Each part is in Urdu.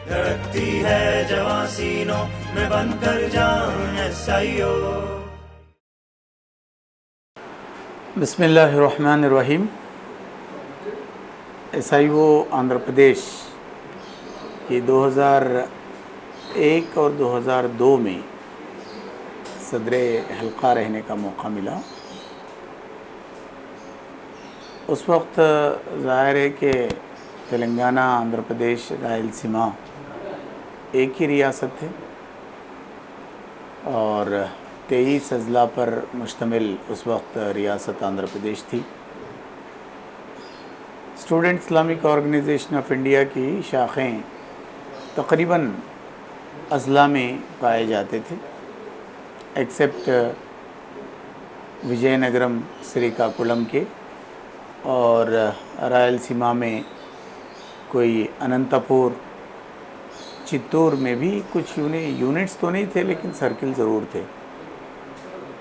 دھڑکتی ہے جواں سینوں میں بن کر جان SIO. بسم اللہ الرحمن الرحیم. SIO آندھرا پردیش کی 2001 اور 2002 میں صدر حلقہ رہنے کا موقع ملا. اس وقت ظاہر ہے کہ تلنگانہ، آندھرا پردیش، رائل سیما ایک ہی ریاست تھے اور 23 اضلاع پر مشتمل اس وقت ریاست آندھرا پردیش تھی. Student Islamic organisation of India کی شاخیں تقریباً اضلاع میں پائے جاتے تھے ایکسیپٹ وجے نگرم، سریکاکولم کے، اور رائل سیما میں کوئی اننتپور، چتور میں بھی کچھ یونٹس تو نہیں تھے لیکن سرکل ضرور تھے.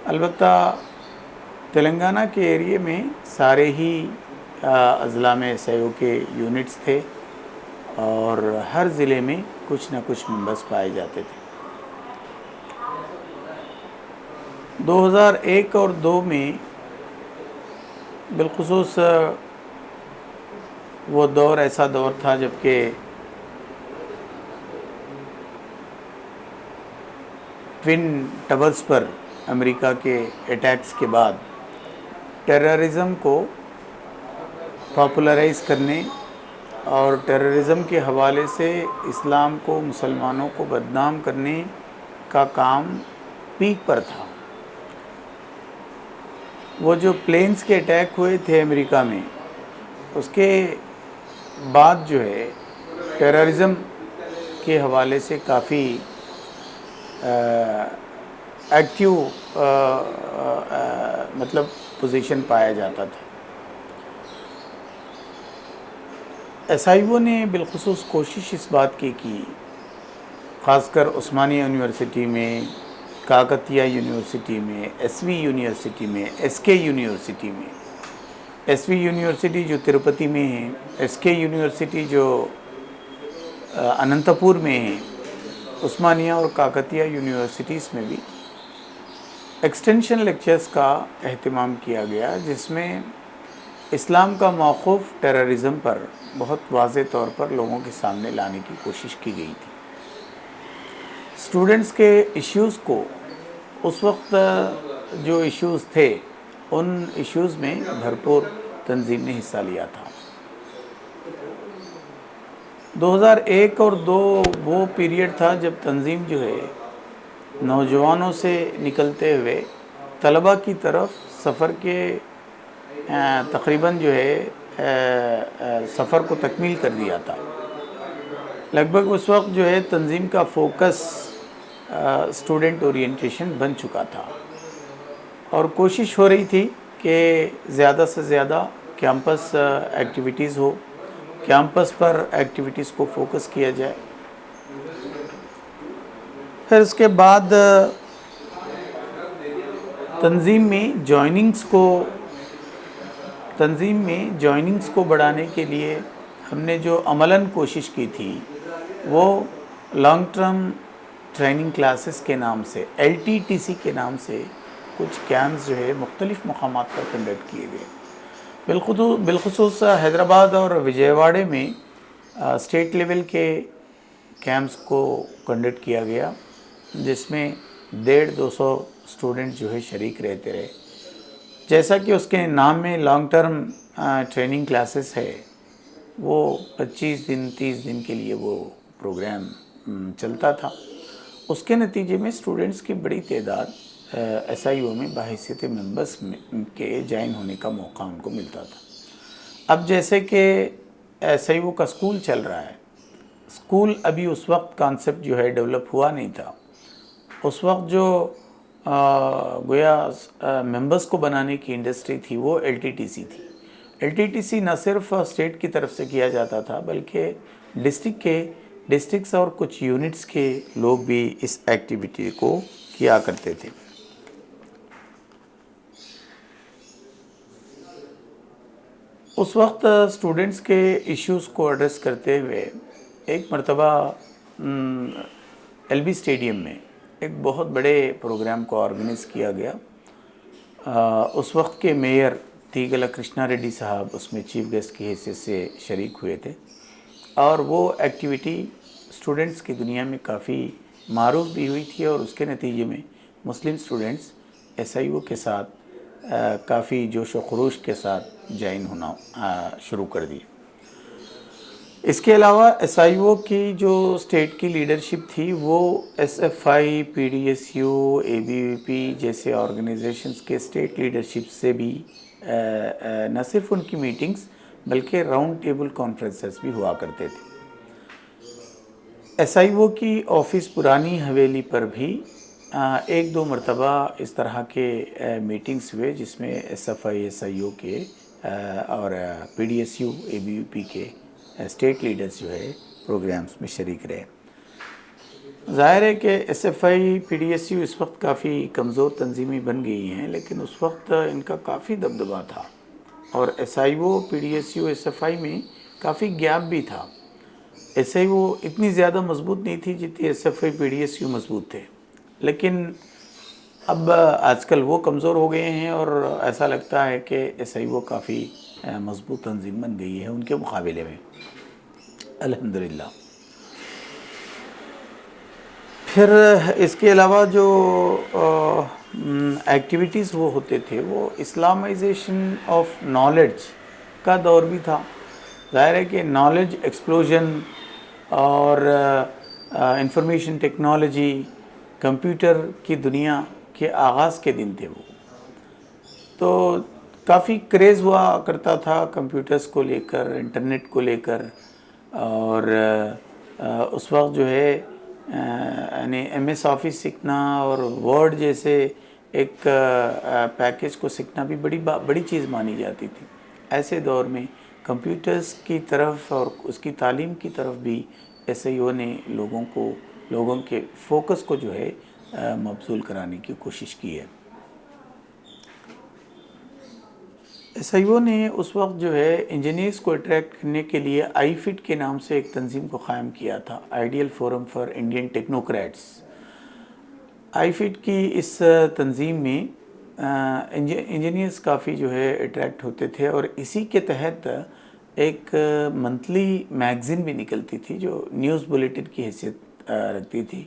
البتہ تلنگانہ کے ایریے میں سارے ہی اضلاع میں SIO کے یونٹس تھے اور ہر ضلع میں کچھ نہ کچھ ممبرس پائے جاتے تھے. 2001 اور 2002 میں بالخصوص وہ دور ایسا دور تھا جب کہ ٹوین ٹاورز پر امریکہ کے اٹیکس کے بعد ٹیررزم کو پاپولرائز کرنے اور ٹیررزم کے حوالے سے اسلام کو، مسلمانوں کو بدنام کرنے کا کام پیک پر تھا. وہ جو پلینز کے اٹیک ہوئے تھے امریکہ میں، اس کے بعد جو ہے ٹیررزم کے حوالے سے کافی ایکٹیو مطلب پوزیشن پایا جاتا تھا. SIO نے بالخصوص کوشش اس بات کی خاص کر عثمانیہ یونیورسٹی میں، کاکتیہ یونیورسٹی میں، SV یونیورسٹی میں، SK یونیورسٹی میں. SV یونیورسٹی جو تروپتی میں ہے، SK یونیورسٹی جو اننتپور میں ہے، عثمانیہ اور کاکتیہ یونیورسٹیز میں بھی ایکسٹینشن لیکچرز کا اہتمام کیا گیا جس میں اسلام کا موقف ٹیررزم پر بہت واضح طور پر لوگوں کے سامنے لانے کی کوشش کی گئی تھی. اسٹوڈنٹس کے ایشوز کو اس وقت جو ایشوز تھے ان ایشوز میں بھرپور تنظیم نے حصہ لیا تھا. 2001 اور 2002 وہ پیریڈ تھا جب تنظیم جو ہے نوجوانوں سے نکلتے ہوئے طلباء کی طرف سفر کے تقریباً جو ہے سفر کو تکمیل کر دیا تھا. لگ بھگ اس وقت جو ہے تنظیم کا فوکس اسٹوڈنٹ اورینٹیشن بن چکا تھا اور کوشش ہو رہی تھی کہ زیادہ سے زیادہ کیمپس ایکٹیویٹیز ہو، کیمپس پر ایکٹیویٹیز کو فوکس کیا جائے. پھر اس کے بعد تنظیم میں جوائننگز کو بڑھانے کے لیے ہم نے جو عملاً کوشش کی تھی وہ لانگ ٹرم ٹریننگ کلاسز کے نام سے، LTTC کے نام سے کچھ کیمپس جو ہے مختلف مقامات پر کنڈکٹ کیے گئے. بالخصوص حیدرآباد اور وجے واڑے میں اسٹیٹ لیول کے کیمپس کو کنڈکٹ کیا گیا جس میں 150-200 اسٹوڈنٹ جو ہے شریک رہتے رہے. جیسا کہ اس کے نام میں لانگ ٹرم ٹریننگ کلاسز ہے، وہ 25 دن 30 دن کے لیے وہ پروگرام چلتا تھا. اس کے نتیجے میں اسٹوڈنٹس کی بڑی تعداد SIO میں بحیثیت ممبرس کے جوائن ہونے کا موقع ان کو ملتا تھا. اب جیسے کہ SIO کا اسکول چل رہا ہے، اسکول ابھی اس وقت کانسیپٹ جو ہے ڈیولپ ہوا نہیں تھا. اس وقت جو گویا ممبرس کو بنانے کی انڈسٹری تھی وہ LTTC تھی. LTTC نہ صرف اسٹیٹ کی طرف سے کیا جاتا تھا بلکہ ڈسٹرکٹس اور کچھ یونٹس کے لوگ بھی اس ایکٹیویٹی کو کیا کرتے تھے. اس وقت اسٹوڈنٹس کے ایشوز کو ایڈریس کرتے ہوئے ایک مرتبہ LB اسٹیڈیم میں ایک بہت بڑے پروگرام کو آرگنائز کیا گیا. اس وقت کے میئر تیگلا کرشنا ریڈی صاحب اس میں چیف گیسٹ کی حیثیت سے شریک ہوئے تھے, اور وہ ایکٹیویٹی اسٹوڈنٹس کی دنیا میں کافی معروف بھی ہوئی تھی, اور اس کے نتیجے میں مسلم اسٹوڈنٹس SIO کے ساتھ کافی جوش و خروش کے ساتھ جوائن ہونا شروع کر دی. اس کے علاوہ SIO کی جو اسٹیٹ کی لیڈرشپ تھی وہ SFI, PDSU, ABVP جیسے آرگنائزیشنز کے اسٹیٹ لیڈرشپ سے بھی نہ صرف ان کی میٹنگز بلکہ راؤنڈ ٹیبل کانفرنسز بھی ہوا کرتے تھے. SIO کی آفس پرانی حویلی پر بھی ایک دو مرتبہ اس طرح کے میٹنگز ہوئے جس میں SFI, SIO کے اور PDSU, ABVP کے اسٹیٹ لیڈرز جو ہے پروگرامز میں شریک رہے. ظاہر ہے کہ SFI, PDSU اس وقت کافی کمزور تنظیمیں بن گئی ہیں, لیکن اس وقت ان کا کافی دبدبہ تھا, اور SIO, PDSU, SFI میں کافی گیپ بھی تھا. SIO اتنی زیادہ مضبوط نہیں تھی جتنی SFI, PDSU مضبوط تھے, لیکن اب آج کل وہ کمزور ہو گئے ہیں اور ایسا لگتا ہے کہ SIO کافی مضبوط تنظیم بن گئی ہے ان کے مقابلے میں, الحمدللہ. پھر اس کے علاوہ جو ایکٹیویٹیز وہ ہوتے تھے وہ اسلامائزیشن آف نالج کا دور بھی تھا. ظاہر ہے کہ نالج ایکسپلوژن اور انفارمیشن ٹیکنالوجی, کمپیوٹر کی دنیا کے آغاز کے دن تھے وہ, تو کافی کریز ہوا کرتا تھا کمپیوٹرز کو لے کر, انٹرنیٹ کو لے کر, اور اس وقت جو ہے یعنی MS آفس سیکھنا اور ورڈ جیسے ایک پیکیج کو سیکھنا بھی بڑی چیز مانی جاتی تھی. ایسے دور میں کمپیوٹرز کی طرف اور اس کی تعلیم کی طرف بھی SIO نے لوگوں کے فوکس کو جو ہے مبذول کرانے کی کوشش کی ہے. SIO نے اس وقت جو ہے انجینئرز کو اٹریکٹ کرنے کے لیے IFIT کے نام سے ایک تنظیم کو قائم کیا تھا, ideal forum for Indian technocrats. IFIT کی اس تنظیم میں انجینئرز کافی جو ہے اٹریکٹ ہوتے تھے, اور اسی کے تحت ایک منتھلی میگزین بھی نکلتی تھی جو نیوز بلیٹن کی حیثیت رکھتی تھی,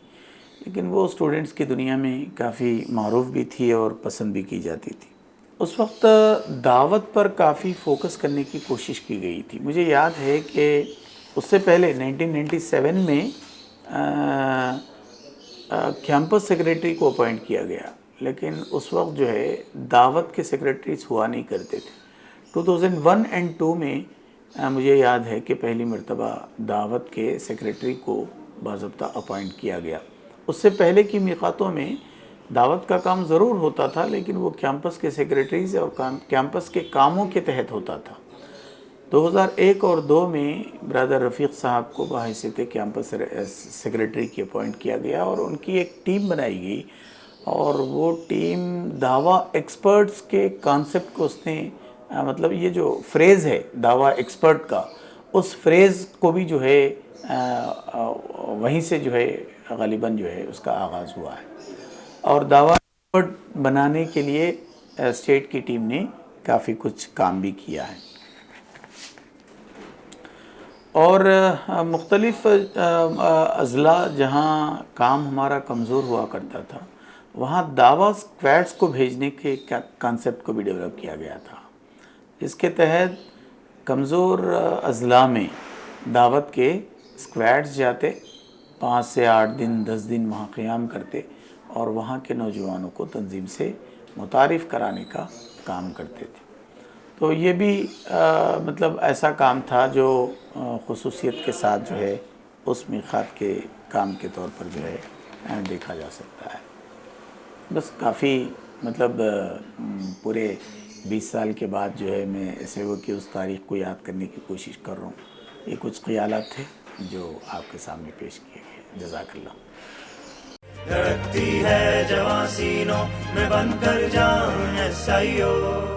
لیکن وہ اسٹوڈنٹس کی دنیا میں کافی معروف بھی تھی اور پسند بھی کی جاتی تھی. اس وقت دعوت پر کافی فوکس کرنے کی کوشش کی گئی تھی. مجھے یاد ہے کہ اس سے پہلے 1997 میں کیمپس سیکریٹری کو اپوائنٹ کیا گیا, لیکن اس وقت جو ہے دعوت کے سیکریٹریز ہوا نہیں کرتے تھے. 2001 اور 2 میں مجھے یاد ہے کہ پہلی مرتبہ دعوت کے سیکریٹری کو باضابطہ اپوائنٹ کیا گیا. اس سے پہلے کی میقاتوں میں دعوت کا کام ضرور ہوتا تھا, لیکن وہ کیمپس کے سیکریٹریز اور کیمپس کے کاموں کے تحت ہوتا تھا. 2001 اور 2 میں برادر رفیق صاحب کو بحیثیت کیمپس سیکریٹری کی اپوائنٹ کیا گیا, اور ان کی ایک ٹیم بنائی گئی, اور وہ ٹیم دعویٰ ایکسپرٹس کے کانسیپٹ کو اس نے مطلب یہ جو فریز ہے دعویٰ ایکسپرٹ کا, اس فریز کو بھی جو ہے وہیں سے جو ہے غالباً جو ہے اس کا آغاز ہوا ہے. اور دعویٰ ایکسپرٹ بنانے کے لیے اسٹیٹ کی ٹیم نے کافی کچھ کام بھی کیا ہے. اور مختلف اضلاع جہاں کام ہمارا کمزور ہوا کرتا تھا وہاں دعویٰ اسکواڈس کو بھیجنے کے کانسیپٹ کو بھی ڈیولپ کیا گیا تھا, جس کے تحت کمزور اضلاع میں دعوت کے اسکواڈس جاتے, 5 سے 8 دن 10 دن وہاں قیام کرتے, اور وہاں کے نوجوانوں کو تنظیم سے متعارف کرانے کا کام کرتے تھے. تو یہ بھی مطلب ایسا کام تھا جو خصوصیت کے ساتھ جو ہے اس میقات کے کام کے طور پر جو ہے دیکھا جا سکتا ہے. بس کافی مطلب پورے 20 سال کے بعد جو ہے میں SIO کی اس تاریخ کو یاد کرنے کی کوشش کر رہا ہوں. یہ کچھ خیالات تھے جو آپ کے سامنے پیش کیے گئے. جزاک اللہ. دھڑکتی ہے جواں سینوں میں بن کر جان SIO.